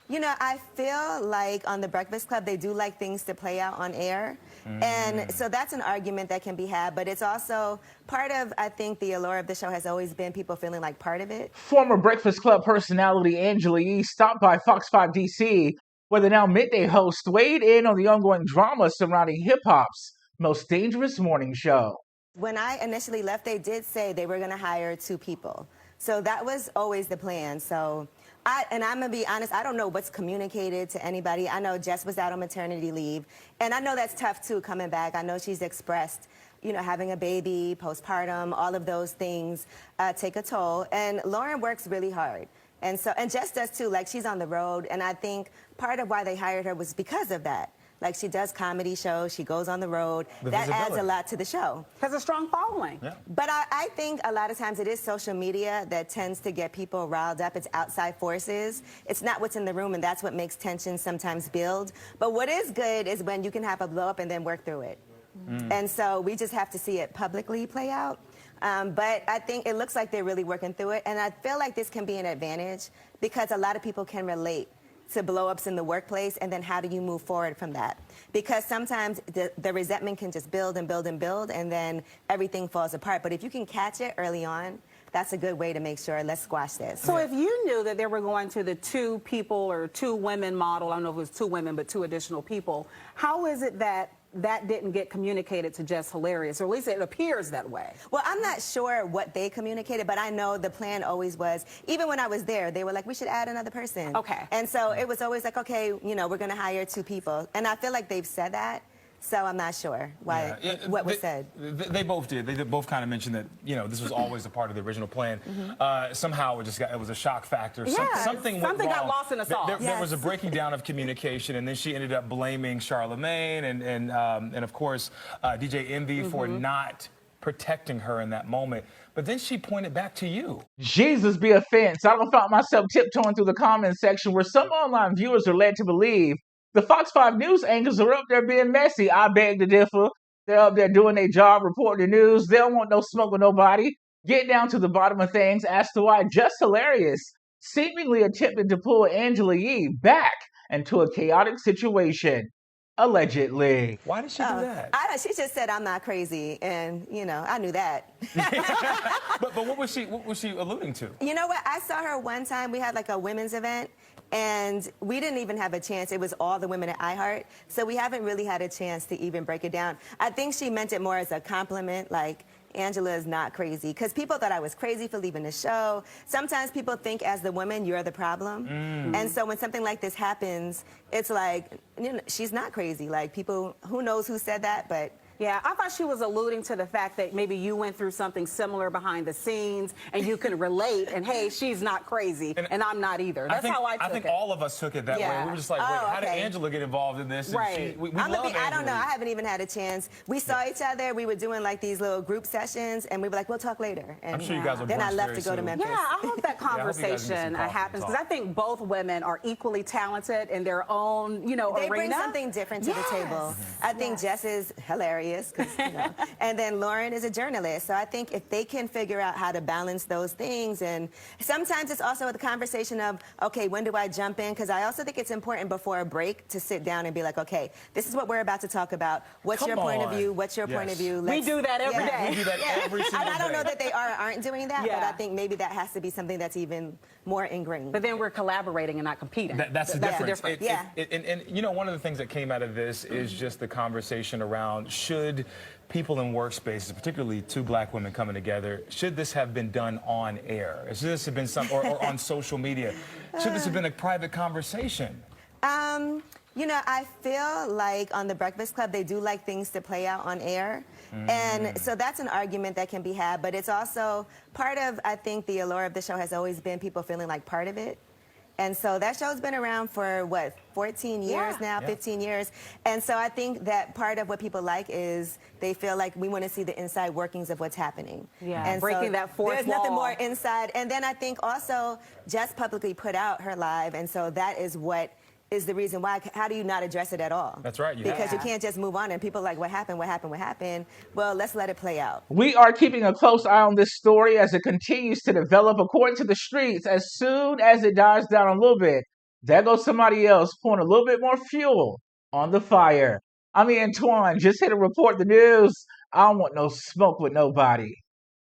I feel like on The Breakfast Club, they do like things to play out on air. And so that's an argument that can be had, but it's also part of, I think, the allure of the show has always been people feeling like part of it. Former Breakfast Club personality Angela Yee stopped by Fox 5 DC, where the now midday host weighed in on the ongoing drama surrounding hip-hop's most dangerous morning show. When I initially left, they did say they were going to hire 2 people. So that was always the plan. So I'm going to be honest, I don't know what's communicated to anybody. I know Jess was out on maternity leave, and I know that's tough too, coming back. I know she's expressed, having a baby, postpartum, all of those things take a toll. And Loren works really hard. And Jess does too, like she's on the road. And I think part of why they hired her was because of that. Like she does comedy shows, she goes on the road. That adds a lot to the show. Has a strong following. Yeah. But I think a lot of times it is social media that tends to get people riled up. It's outside forces. It's not what's in the room, and that's what makes tension sometimes build. But what is good is when you can have a blow up and then work through it. And so we just have to see it publicly play out. But I think it looks like they're really working through it. And I feel like this can be an advantage because a lot of people can relate to blow-ups in the workplace, and then how do you move forward from that? Because sometimes the resentment can just build and build and build, and then everything falls apart. But if you can catch it early on, that's a good way to make sure, let's squash this. So if you knew that they were going to the 2 people or 2 women model, I don't know if it was 2 women, but 2 additional people, how is it that didn't get communicated to Jess Hilarious, or at least it appears that way? Well, I'm not sure what they communicated, but I know the plan always was, even when I was there, they were like, we should add another person. Okay. And so it was always like, okay, we're going to hire 2 people. And I feel like they've said that. So I'm not sure what was said. They both did. They both kind of mentioned that this was always a part of the original plan. Somehow it was a shock factor. Something went wrong. Got lost in the sauce. There was a breaking down of communication, and then she ended up blaming Charlemagne and of course DJ Envy for not protecting her in that moment. But then she pointed back to you. Jesus be a fence. I don't find myself tiptoeing through the comments section where some online viewers are led to believe the Fox 5 News anchors are up there being messy. I beg to differ. They're up there doing their job, reporting the news. They don't want no smoke with nobody. Get down to the bottom of things as to why Just Hilarious seemingly attempted to pull Angela Yee back into a chaotic situation. Allegedly. Why did she do that? She just said, I'm not crazy. And, I knew that. But what was she alluding to? You know what? I saw her one time. We had like a women's event. And we didn't even have a chance. It was all the women at iHeart. So we haven't really had a chance to even break it down. I think she meant it more as a compliment, like, Angela is not crazy. Because people thought I was crazy for leaving the show. Sometimes people think as the woman, you're the problem. And so when something like this happens, it's like, she's not crazy. Like, people, who knows who said that, but... Yeah, I thought she was alluding to the fact that maybe you went through something similar behind the scenes and you could relate, and hey, she's not crazy and I'm not either. That's how I took it. I think all of us took it that way. We were just like, wait, how did Angela get involved in this? Right. We love Angela. I don't know. I haven't even had a chance. We saw each other. We were doing like these little group sessions, and we were like, we'll talk later. And I'm sure you guys will. Then I left to go to Memphis. Yeah, I hope that conversation happens, because I think both women are equally talented in their own, arena. They bring something different to the table. I think Jess is hilarious, and then Loren is a journalist. So I think if they can figure out how to balance those things, and sometimes it's also the conversation of, okay, when do I jump in? Because I also think it's important before a break to sit down and be like, okay, this is what we're about to talk about. What's your point of view? What's your point of view? We do that every day. We do that every single day. I don't know that they are or aren't doing that, but I think maybe that has to be something that's even more ingrained. But then we're collaborating and not competing. That's the difference. And one of the things that came out of this is just the conversation around, should people in workspaces, particularly 2 black women coming together, should this have been done on air? Should this have been or on social media? Should this have been a private conversation? I feel like on The Breakfast Club, they do like things to play out on air. And so that's an argument that can be had, but it's also part of, I think, the allure of the show has always been people feeling like part of it. And so that show's been around for, 14 years now, 15 years. And so I think that part of what people like is they feel like we want to see the inside workings of what's happening. Yeah, and breaking so that fourth there's wall. nothing more inside. And then I think also Jess publicly put out her live, and so that is what is the reason why. How do you not address it at all? That's right. Because you can't just move on, and people are like, what happened, what happened, what happened? Well, let's let it play out. We are keeping a close eye on this story as it continues to develop. According to the streets, as soon as it dies down a little bit, There goes somebody else pouring a little bit more fuel on the fire. I mean, Antoine, just here to report the news. I don't want no smoke with nobody.